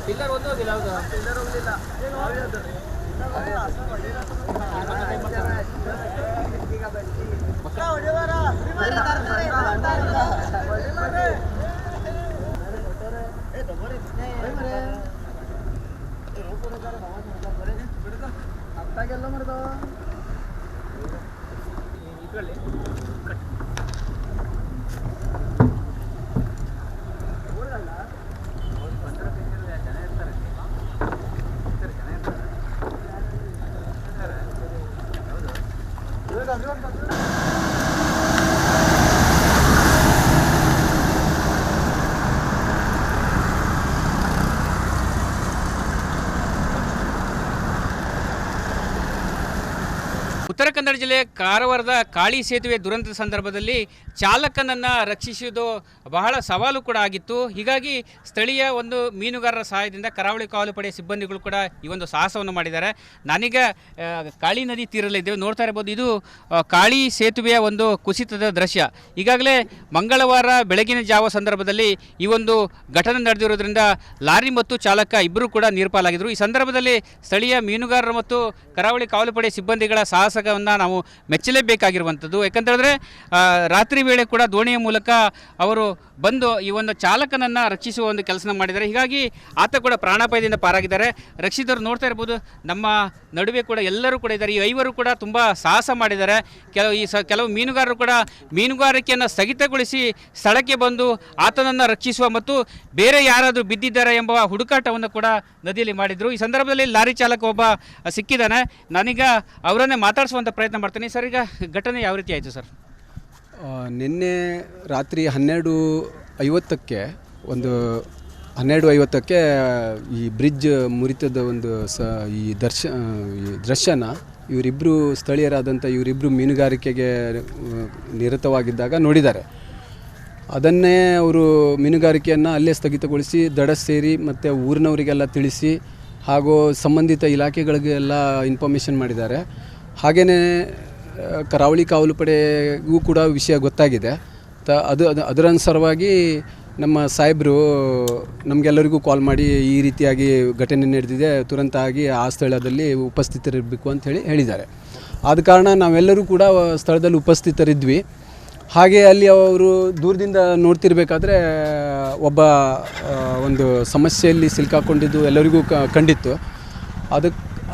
Pillar ಒಂದು ಹೋಗಿಲ್ಲ. ಹೌದಾ? ಪಿಲ್ಲರ್ ಹೋಗಲಿಲ್ಲ. ಉತ್ತರ ಕನ್ನಡ ಜಿಲ್ಲೆಯ ಕಾರವಾರದ ಕಾಳಿ ಸೇತುವೆ ದುರಂತದ ಸಂದರ್ಭದಲ್ಲಿ ಚಾಲಕನನ್ನು ರಕ್ಷಿಸುವುದು ಬಹಳ ಸವಾಲು ಕೂಡ ಆಗಿತ್ತು. ಹೀಗಾಗಿ ಸ್ಥಳೀಯ ಒಂದು ಮೀನುಗಾರರ ಸಹಾಯದಿಂದ ಕರಾವಳಿ ಕಾವಲು ಪಡೆಯ ಸಿಬ್ಬಂದಿಗಳು ಕೂಡ ಈ ಒಂದು ಸಾಹಸವನ್ನು ಮಾಡಿದ್ದಾರೆ. ನಾನೀಗ ಕಾಳಿ ನದಿ ತೀರಲ್ಲಿದ್ದೇವೆ. ನೋಡ್ತಾ ಇರ್ಬೋದು, ಇದು ಕಾಳಿ ಸೇತುವೆಯ ಒಂದು ಕುಸಿತದ ದೃಶ್ಯ. ಈಗಾಗಲೇ ಮಂಗಳವಾರ ಬೆಳಗಿನ ಜಾವ ಸಂದರ್ಭದಲ್ಲಿ ಈ ಒಂದು ಘಟನೆ ನಡೆದಿರೋದ್ರಿಂದ ಲಾರಿ ಮತ್ತು ಚಾಲಕ ಇಬ್ಬರು ಕೂಡ ನೀರ್ಪಾಲಾಗಿದ್ದರು. ಈ ಸಂದರ್ಭದಲ್ಲಿ ಸ್ಥಳೀಯ ಮೀನುಗಾರರು ಮತ್ತು ಕರಾವಳಿ ಕಾವಲು ಪಡೆಯ ಸಿಬ್ಬಂದಿಗಳ ಸಾಹಸವನ್ನು ನಾವು ಮೆಚ್ಚಲೇಬೇಕಾಗಿರುವಂಥದ್ದು. ಯಾಕಂತೇಳಿದ್ರೆ ರಾತ್ರಿ ವೇಳೆ ಕೂಡ ದೋಣಿಯ ಮೂಲಕ ಅವರು ಬಂದು ಈ ಒಂದು ಚಾಲಕನನ್ನು ರಕ್ಷಿಸುವ ಒಂದು ಕೆಲಸ ಮಾಡಿದ್ದಾರೆ. ಹೀಗಾಗಿ ಆತ ಕೂಡ ಪ್ರಾಣಾಪಾಯದಿಂದ ಪಾರಾಗಿದ್ದಾರೆ. ರಕ್ಷಿತರು ನೋಡ್ತಾ ಇರ್ಬೋದು, ನಮ್ಮ ನಡುವೆ ಕೂಡ ಎಲ್ಲರೂ ಕೂಡ ಇದ್ದಾರೆ. ಈ ಐವರು ಕೂಡ ತುಂಬ ಸಾಹಸ ಮಾಡಿದ್ದಾರೆ. ಕೆಲವು ಮೀನುಗಾರರು ಕೂಡ ಮೀನುಗಾರಿಕೆಯನ್ನು ಸ್ಥಗಿತಗೊಳಿಸಿ ಸ್ಥಳಕ್ಕೆ ಬಂದು ಆತನನ್ನು ರಕ್ಷಿಸುವ ಮತ್ತು ಬೇರೆ ಯಾರಾದರೂ ಬಿದ್ದಿದ್ದಾರೆ ಎಂಬ ಹುಡುಕಾಟವನ್ನು ಕೂಡ ನದಿಯಲ್ಲಿ ಮಾಡಿದರು. ಈ ಸಂದರ್ಭದಲ್ಲಿ ಲಾರಿ ಚಾಲಕ ಒಬ್ಬ ಸಿಕ್ಕಿದ್ದಾನೆ. ನಾನೀಗ ಅವರನ್ನೇ ಮಾತಾಡಿಸುವಂಥ ಪ್ರಯತ್ನ ಮಾಡ್ತೀನಿ. ಸರ್, ಈಗ ಘಟನೆ ಯಾವ ರೀತಿ ಆಯಿತು ಸರ್? ನಿನ್ನೆ ರಾತ್ರಿ 12:50ಕ್ಕೆ ಈ ಬ್ರಿಡ್ಜ್ ಮುರಿತದ ಒಂದು ಈ ದೃಶ್ಯನ ಇವರಿಬ್ಬರು ಸ್ಥಳೀಯರಾದಂಥ ಇವರಿಬ್ಬರು ಮೀನುಗಾರಿಕೆಗೆ ನಿರತವಾಗಿದ್ದಾಗ ನೋಡಿದ್ದಾರೆ. ಅದನ್ನೇ ಅವರು ಮೀನುಗಾರಿಕೆಯನ್ನು ಅಲ್ಲೇ ಸ್ಥಗಿತಗೊಳಿಸಿ ದಡ ಸೇರಿ ಮತ್ತು ಊರಿನವರಿಗೆಲ್ಲ ತಿಳಿಸಿ ಹಾಗೂ ಸಂಬಂಧಿತ ಇಲಾಖೆಗಳಿಗೆಲ್ಲ ಇನ್ಫಾರ್ಮೇಷನ್ ಮಾಡಿದ್ದಾರೆ. ಹಾಗೆಯೇ ಕರಾವಳಿ ಕಾವಲು ಪಡೆಗೂ ಕೂಡ ವಿಷಯ ಗೊತ್ತಾಗಿದೆ. ಅದರ ಅನುಸಾರವಾಗಿ ನಮ್ಮ ಸಾಹೇಬರು ನಮಗೆಲ್ಲರಿಗೂ ಕಾಲ್ ಮಾಡಿ ಈ ರೀತಿಯಾಗಿ ಘಟನೆ ನಡೆದಿದೆ, ತುರಂತಾಗಿ ಆ ಸ್ಥಳದಲ್ಲಿ ಉಪಸ್ಥಿತರಿರಬೇಕು ಅಂತ ಹೇಳಿದ್ದಾರೆ. ಆದ ಕಾರಣ ನಾವೆಲ್ಲರೂ ಕೂಡ ಸ್ಥಳದಲ್ಲಿ ಉಪಸ್ಥಿತರಿದ್ವಿ. ಹಾಗೆ ಅಲ್ಲಿ ಅವರು ದೂರದಿಂದ ನೋಡ್ತಿರ್ಬೇಕಾದ್ರೆ ಒಬ್ಬ ಒಂದು ಸಮಸ್ಯೆಯಲ್ಲಿ ಸಿಲುಕಾಕೊಂಡಿದ್ದು ಎಲ್ಲರಿಗೂ ಕಂಡಿತ್ತು.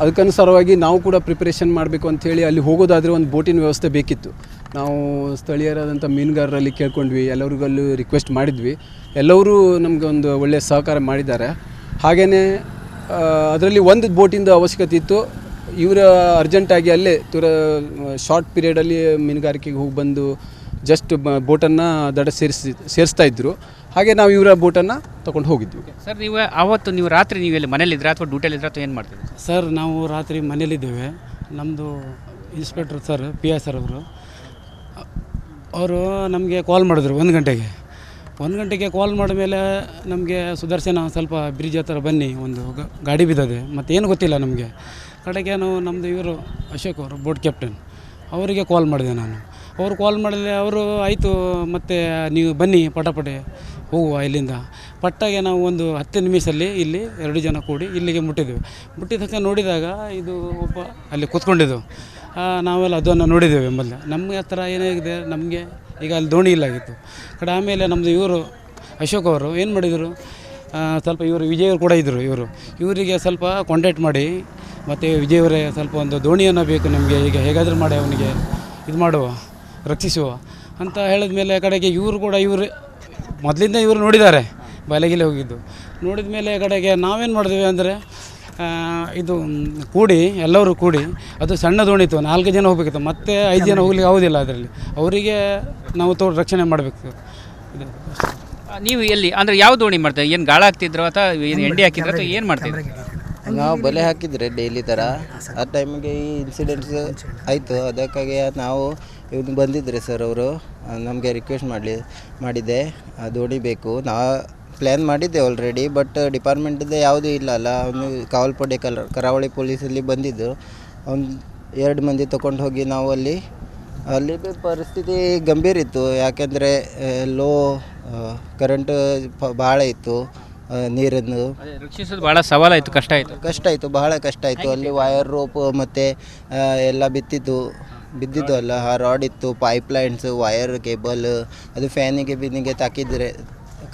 ಅದಕ್ಕನುಸಾರವಾಗಿ ನಾವು ಕೂಡ ಪ್ರಿಪರೇಷನ್ ಮಾಡಬೇಕು ಅಂಥೇಳಿ ಅಲ್ಲಿ ಹೋಗೋದಾದರೆ ಒಂದು ಬೋಟಿನ ವ್ಯವಸ್ಥೆ ಬೇಕಿತ್ತು. ನಾವು ಸ್ಥಳೀಯರಾದಂಥ ಮೀನುಗಾರರಲ್ಲಿ ಕೇಳ್ಕೊಂಡ್ವಿ, ಎಲ್ಲರಿಗೂ ಅಲ್ಲಿ ರಿಕ್ವೆಸ್ಟ್ ಮಾಡಿದ್ವಿ. ಎಲ್ಲರೂ ನಮಗೆ ಒಂದು ಒಳ್ಳೆಯ ಸಹಕಾರ ಮಾಡಿದ್ದಾರೆ. ಹಾಗೆಯೇ ಅದರಲ್ಲಿ ಒಂದು ಬೋಟಿಂದ ಅವಶ್ಯಕತೆ ಇತ್ತು. ಇವರ ಅರ್ಜೆಂಟಾಗಿ ಅಲ್ಲೇ ಶಾರ್ಟ್ ಪೀರಿಯಡಲ್ಲಿ ಮೀನುಗಾರಿಕೆಗೆ ಹೋಗಿ ಬಂದು ಜಸ್ಟ್ ಬೋಟನ್ನು ದಡ ಸೇರಿಸ್ತಾ ಇದ್ದರು. ಹಾಗೆ ನಾವು ಇವರ ಬೋಟನ್ನು ತೊಗೊಂಡು ಹೋಗಿದ್ವಿ. ಸರ್, ನೀವು ರಾತ್ರಿ ನೀವೆಲ್ಲಿ ಮನೇಲಿದ್ರಾ ಅಥವಾ ಡ್ಯೂಟಿಯಲ್ಲಿದ್ರಾ ಅಥವಾ ಏನು ಮಾಡ್ತಿದ್ರಿ? ಸರ್, ನಾವು ರಾತ್ರಿ ಮನೇಲಿದ್ದೇವೆ. ನಮ್ಮದು ಇನ್ಸ್ಪೆಕ್ಟರ್ ಸರ್, PI ಸರ್ ಅವರು ನಮಗೆ ಕಾಲ್ ಮಾಡಿದ್ರು 1 ಗಂಟೆಗೆ ಕಾಲ್ ಮಾಡಿದ ಮೇಲೆ ನಮಗೆ ಸುದರ್ಶನ ಸ್ವಲ್ಪ ಬ್ರಿಡ್ಜ್ ಹತ್ರ ಬನ್ನಿ, ಒಂದು ಗಾಡಿ ಬಿದ್ದದೆ, ಮತ್ತೇನು ಗೊತ್ತಿಲ್ಲ ನಮಗೆ. ಕಡೆಗೆ ನಮ್ಮದು ಇವರು ಅಶೋಕ್ ಅವರು ಬೋಟ್ ಕ್ಯಾಪ್ಟನ್ ಅವರಿಗೆ ಕಾಲ್ ಮಾಡಿದೆ ನಾನು. ಅವರು ಕಾಲ್ ಮಾಡಿದ್ರೆ ಅವರು ಆಯಿತು, ಮತ್ತು ನೀವು ಬನ್ನಿ ಪಟಪಟೆ ಹೋಗುವ ಇಲ್ಲಿಂದ. ಪಟ್ಟಾಗೆ ನಾವು ಒಂದು 10 ನಿಮಿಷದಲ್ಲಿ ಇಲ್ಲಿ 2 ಜನ ಕೂಡಿ ಇಲ್ಲಿಗೆ ಮುಟ್ಟಿದ ತಕ್ಷಣ ನೋಡಿದಾಗ ಇದು ಒಬ್ಬ ಅಲ್ಲಿ ಕೂತ್ಕೊಂಡಿದ್ದು. ನಾವೆಲ್ಲ ಅದನ್ನು ನೋಡಿದ್ದೇವೆ. ಎಂಬಲ್ಲ ನಮ್ಮ ಹತ್ರ ಏನಾಗಿದೆ, ನಮಗೆ ಈಗ ಅಲ್ಲಿ ದೋಣಿ ಇಲ್ಲಾಗಿತ್ತು ಕಡೆ. ಆಮೇಲೆ ನಮ್ಮದು ಇವರು ಅಶೋಕ್ ಅವರು ಏನು ಮಾಡಿದರು, ಸ್ವಲ್ಪ ಇವರು ವಿಜಯವರು ಕೂಡ ಇದ್ದರು. ಇವರಿಗೆ ಸ್ವಲ್ಪ ಕಾಂಟ್ಯಾಕ್ಟ್ ಮಾಡಿ, ಮತ್ತು ವಿಜಯವರೇ ಸ್ವಲ್ಪ ಒಂದು ದೋಣಿಯನ್ನು ಬೇಕು ನಮಗೆ, ಈಗ ಹೇಗಾದರೂ ಮಾಡಿ ಅವನಿಗೆ ಇದು ಮಾಡುವ, ರಕ್ಷಿಸುವ ಅಂತ ಹೇಳಿದ ಮೇಲೆ ಕಡೆಗೆ ಇವರು ಮೊದಲಿಂದ ಇವರು ನೋಡಿದ್ದಾರೆ, ಬಲೆಗಿಲೆ ಹೋಗಿದ್ದು. ನೋಡಿದ ಮೇಲೆ ಕಡೆಗೆ ನಾವೇನು ಮಾಡಿದ್ವಿ ಅಂದರೆ ಇದು ಎಲ್ಲರೂ ಕೂಡಿ, ಅದು ಸಣ್ಣ ದೋಣಿ ಇತ್ತು, 4 ಜನ ಹೋಗಬೇಕಿತ್ತು, ಮತ್ತು 5 ಜನ ಹೋಗ್ಲಿಕ್ಕೆ ಆಗೋದಿಲ್ಲ. ಅದರಲ್ಲಿ ಅವರಿಗೆ ನಾವು ರಕ್ಷಣೆ ಮಾಡಬೇಕು. ನೀವು ಎಲ್ಲಿ ಅಂದರೆ ಯಾವ ದೋಣಿ ಮಾಡ್ತಾರೆ? ಏನು ಗಾಳ ಹಾಕ್ತಿದ್ರು ಅಥವಾ ಏನು ಎಂಡಿ ಹಾಕಿದ್ರು ಅಥವಾ ಏನು ಮಾಡ್ತಿದ್ರು? ನಾವು ಬಲೆ ಹಾಕಿದರೆ ಡೈಲಿ ಥರ. ಆ ಟೈಮಿಗೆ ಈ ಇನ್ಸಿಡೆಂಟ್ಸ್ ಆಯಿತು. ಅದಕ್ಕಾಗಿ ನಾವು ಇವ್ನು ಬಂದಿದ್ದರೆ ಸರ್, ಅವರು ನಮಗೆ ರಿಕ್ವೆಸ್ಟ್ ಮಾಡಿದ್ದೆ ದೋಣಿ ಬೇಕು. ನಾವು ಪ್ಲ್ಯಾನ್ ಮಾಡಿದ್ದೆ ಆಲ್ರೆಡಿ, ಬಟ್ ಡಿಪಾರ್ಟ್ಮೆಂಟಿಂದ ಯಾವುದೂ ಇಲ್ಲ ಅಲ್ಲ. ಅವನು ಕಾವಲ್ಪಡೆ ಕರಾವಳಿ ಪೊಲೀಸಲ್ಲಿ ಬಂದಿದ್ದು, ಅವ್ನು 2 ಮಂದಿ ತೊಗೊಂಡು ಹೋಗಿ ನಾವು ಅಲ್ಲಿ ಪರಿಸ್ಥಿತಿ ಗಂಭೀರ ಇತ್ತು. ಯಾಕೆಂದರೆ ಲೋ ಕರೆಂಟ್ ಭಾಳ ಇತ್ತು. ನೀರನ್ನು ರಕ್ಷಿಸೋದು ಭಾಳ ಸವಾಲಾಯಿತು, ಕಷ್ಟ ಆಯಿತು. ಕಷ್ಟ ಆಯಿತು, ಬಹಳ ಕಷ್ಟ ಆಯಿತು. ಅಲ್ಲಿ ವಯರ್ ರೋಪ್ ಮತ್ತು ಎಲ್ಲ ಬಿದ್ದಿದ್ದು ಅಲ್ಲ, ಆ ರಾಡ್ ಇತ್ತು, ಪೈಪ್ ಲೈನ್ಸು, ವಯರ್ ಕೇಬಲ್, ಅದು ಫ್ಯಾನಿಗೆ ಬಿನ್ನಿಗೆ ತಾಕಿದ್ರೆ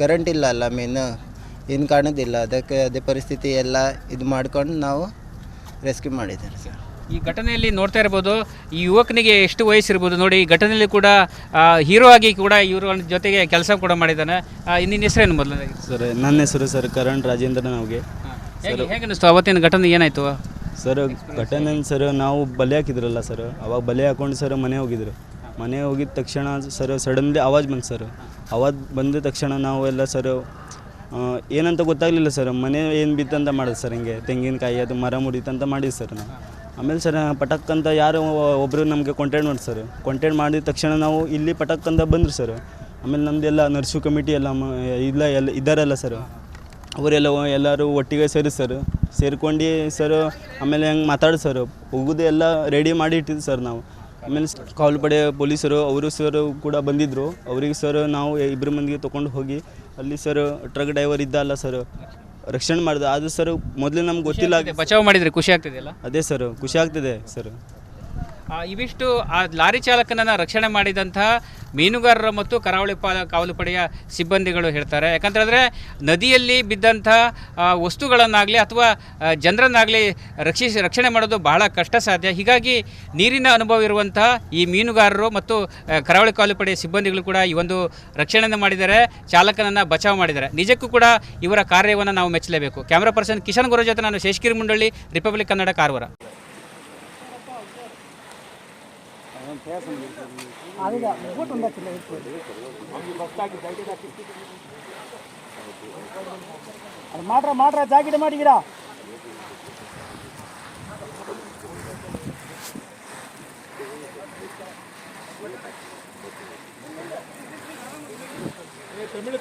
ಕರೆಂಟ್ ಇಲ್ಲ ಅಲ್ಲ, ಏನು ಕಾಣೋದಿಲ್ಲ. ಅದಕ್ಕೆ ಅದೇ ಪರಿಸ್ಥಿತಿ ಎಲ್ಲ ಇದು ಮಾಡ್ಕೊಂಡು ನಾವು ರೆಸ್ಕ್ಯೂ ಮಾಡಿದ್ದೇವೆ ಸರ್. ಈ ಘಟನೆಯಲ್ಲಿ ನೋಡ್ತಾ ಇರ್ಬೋದು, ಈ ಯುವಕನಿಗೆ ಎಷ್ಟು ವಯಸ್ಸಿರ್ಬೋದು ನೋಡಿ. ಈ ಘಟನೆಯಲ್ಲಿ ಕೂಡ ಹೀರೋ ಆಗಿ ಕೂಡ ಇವ್ರ ಜೊತೆಗೆ ಕೆಲಸ ಕೂಡ ಮಾಡಿದ್ದಾನೆ. ನಿನ್ನ ಹೆಸರೇನು ಮೊದಲನೇದಾಗಿ? ಸರ್ ನನ್ನ ಹೆಸರು ಸರ್ ಕರಣ್ ರಾಜೇಂದ್ರ ನಾವ್ಗೆ. ಹೇಗೆ ಅನಿಸ್ತು ಅವತ್ತಿನ ಘಟನೆ ಏನಾಯಿತು ಸರ್? ಘಟನೆ ಸರ್, ನಾವು ಬಲೆ ಹಾಕಿದ್ರಲ್ಲ ಸರ್, ಅವಾಗ ಬಲೆ ಹಾಕೊಂಡು ಸರ್ ಮನೆ ಹೋಗಿದ್ರು. ಮನೆ ಹೋಗಿದ ತಕ್ಷಣ ಸರ್ ಸಡನ್ಲಿ ಆವಾಜ್ ಬಂತು ಸರ್. ಆವಾಜ್ ಬಂದ ತಕ್ಷಣ ನಾವು ಎಲ್ಲ ಸರ್ ಏನಂತ ಗೊತ್ತಾಗಲಿಲ್ಲ ಸರ್. ಮನೆ ಏನು ಬಿತ್ತಂತ ಮಾಡೋದು ಸರ್, ಹಿಂಗೆ ತೆಂಗಿನಕಾಯಿ ಅದು ಮರ ಮುರಿತಂತ ಮಾಡಿದ್ದು ಸರ್ ನಾವು. ಆಮೇಲೆ ಸರ್ ಪಟಕ್ ಅಂತ ಯಾರೋ ಒಬ್ಬರು ನಮಗೆ ಕಾಂಟ್ಯಾಕ್ಟ್ ಮಾಡಿ ಸರ್. ಕಾಂಟ್ಯಾಕ್ಟ್ ಮಾಡಿದ ತಕ್ಷಣ ನಾವು ಇಲ್ಲಿ ಪಟಕ್ ಅಂತ ಬಂದರು ಸರ್. ಆಮೇಲೆ ನಮ್ಮದೆಲ್ಲ ನರ್ಸು ಕಮಿಟಿ ಎಲ್ಲ ಇದ್ದಾರಲ್ಲ ಸರ್, ಅವರೆಲ್ಲ ಎಲ್ಲರೂ ಒಟ್ಟಿಗೆ ಸೇರಿ ಸರ್, ಸೇರ್ಕೊಂಡು ಸರ್ ಆಮೇಲೆ ಹೆಂಗೆ ಮಾತಾಡಿ ಸರ್ ಹೋಗೋದು ಎಲ್ಲ ರೆಡಿ ಮಾಡಿ ಇಟ್ಟಿದ್ದು ಸರ್ ನಾವು. ಆಮೇಲೆ ಕಾವಲು ಪಡೆ ಪೊಲೀಸರು ಅವರು ಸರ್ ಕೂಡ ಬಂದಿದ್ದರು. ಅವರಿಗೆ ಸರ್ ನಾವು ಇಬ್ಬರು ಮಂದಿಗೆ ತೊಗೊಂಡು ಹೋಗಿ ಅಲ್ಲಿ ಸರ್ ಟ್ರಕ್ ಡ್ರೈವರ್ ಇದ್ದ ಅಲ್ಲ ಸರ್ ರಕ್ಷಣೆ ಮಾಡಿದೆ. ಅದು ಸರ್ ಮೊದಲೇ ನಮ್ಗೆ ಗೊತ್ತಿಲ್ಲ, ಬಚಾವ್ ಮಾಡಿದರೆ ಖುಷಿ ಆಗ್ತಿದೆಯಲ್ಲ? ಅದೇ ಸರ್ ಖುಷಿ ಆಗ್ತಿದೆ ಸರ್. ಇವಿಷ್ಟು ಆ ಲಾರಿ ಚಾಲಕನನ್ನು ರಕ್ಷಣೆ ಮಾಡಿದಂತಹ ಮೀನುಗಾರರ ಮತ್ತು ಕರಾವಳಿ ಕಾವಲು ಪಡೆಯ ಸಿಬ್ಬಂದಿಗಳು ಹೇಳ್ತಾರೆ. ಯಾಕಂತಂದರೆ ನದಿಯಲ್ಲಿ ಬಿದ್ದಂಥ ವಸ್ತುಗಳನ್ನಾಗಲಿ ಅಥವಾ ಜನರನ್ನಾಗಲಿ ರಕ್ಷಣೆ ಮಾಡೋದು ಬಹಳ ಕಷ್ಟ ಸಾಧ್ಯ. ಹೀಗಾಗಿ ನೀರಿನ ಅನುಭವ ಇರುವಂತಹ ಈ ಮೀನುಗಾರರು ಮತ್ತು ಕರಾವಳಿ ಕಾವಲು ಪಡೆಯ ಸಿಬ್ಬಂದಿಗಳು ಕೂಡ ಈ ಒಂದು ರಕ್ಷಣೆಯನ್ನು ಮಾಡಿದ್ದಾರೆ, ಚಾಲಕನನ್ನು ಬಚಾವ್ ಮಾಡಿದ್ದಾರೆ. ನಿಜಕ್ಕೂ ಕೂಡ ಇವರ ಕಾರ್ಯವನ್ನು ನಾವು ಮೆಚ್ಚಲೇಬೇಕು. ಕ್ಯಾಮ್ರಾ ಪರ್ಸನ್ ಕಿಶನ್ ಗುರು ಜೊತೆ ನಾನು ಶೇಷಗಿರಿ ಮುಂಡಳ್ಳಿ, ರಿಪಬ್ಲಿಕ್ ಕನ್ನಡ, ಕಾರವಾರ. ಮಾಡ್ರ ಜಾಕೆಟ್ ಮಾಡಿದ್ದೀರಾ?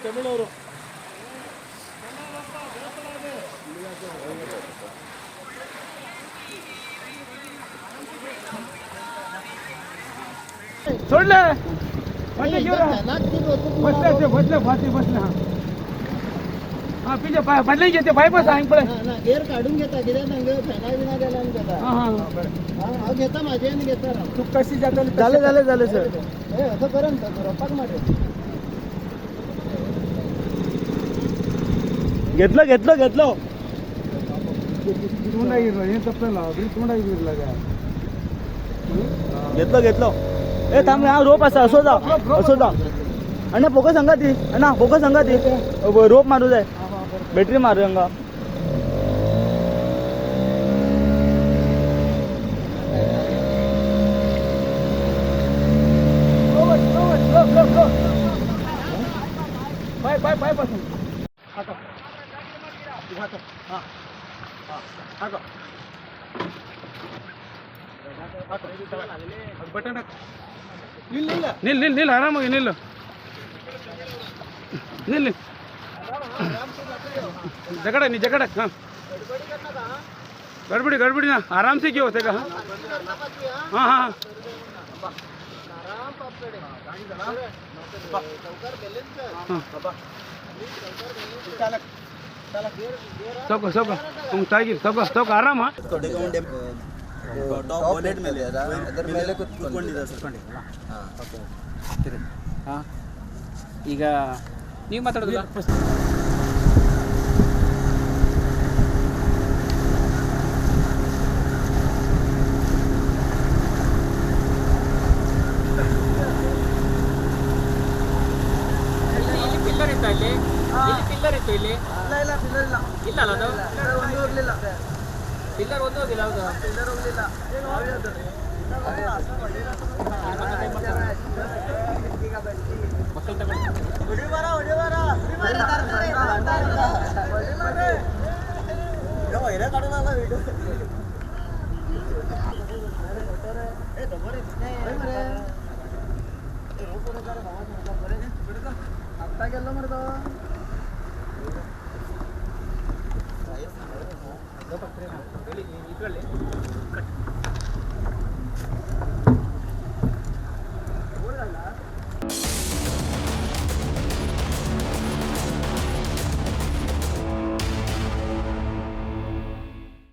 ತಮಿಳವರು सोडलं बसले हां पिजे बदले घेते बायपास आहे पण गेअर काढून घेता किती सांग फॅना बिना गेला घेता हा घेता माझे घेता तू कशी जातो झाले सर असं करून रपाक मारे घेतलं तोंडागिरला हे तपला तोंडागिरला घेतलं ए थांब हा रोप असो जा अण्णा पोकं सांगा ती रोप मारू जाय बॅटरी मारू हंगा बाय पासून बटन ನಿಲ್ ಆರಾಮಾಗಿ ನಿಲ್ಲು जगड़ हाँ गड़बड़ी ना आराम से क्यों होते हाँ हाँ सबको आराम हाँ ಬಾನೆಟ್ ಮೇಲೆ ಅದರ ಮೇಲೆ ಕೂತ್ಕೊಂಡಿದ್ದ ಸರ್. ಹಾಂ ಈಗ ನೀವು ಮಾತಾಡೋದಿಲ್ಲ? ಇಲ್ಲಿ ಪಿಲ್ಲರ್ ಇತ್ತು, ಇಲ್ಲಿ ಪಿಲ್ಲರ್ ಇತ್ತು, ಇಲ್ಲಿ ಇಲ್ಲ ಅಲ್ಲ, ಅದು ಪಿಲ್ಲರ್ ಒಂದು ಹೋಗಿಲ್ಲ. ಹೌದು, ಪಿಲ್ಲರ್ ಹೋಗಲಿಲ್ಲ. ಮಕ್ಕಳು ತಗೊಳ್ಳಿ.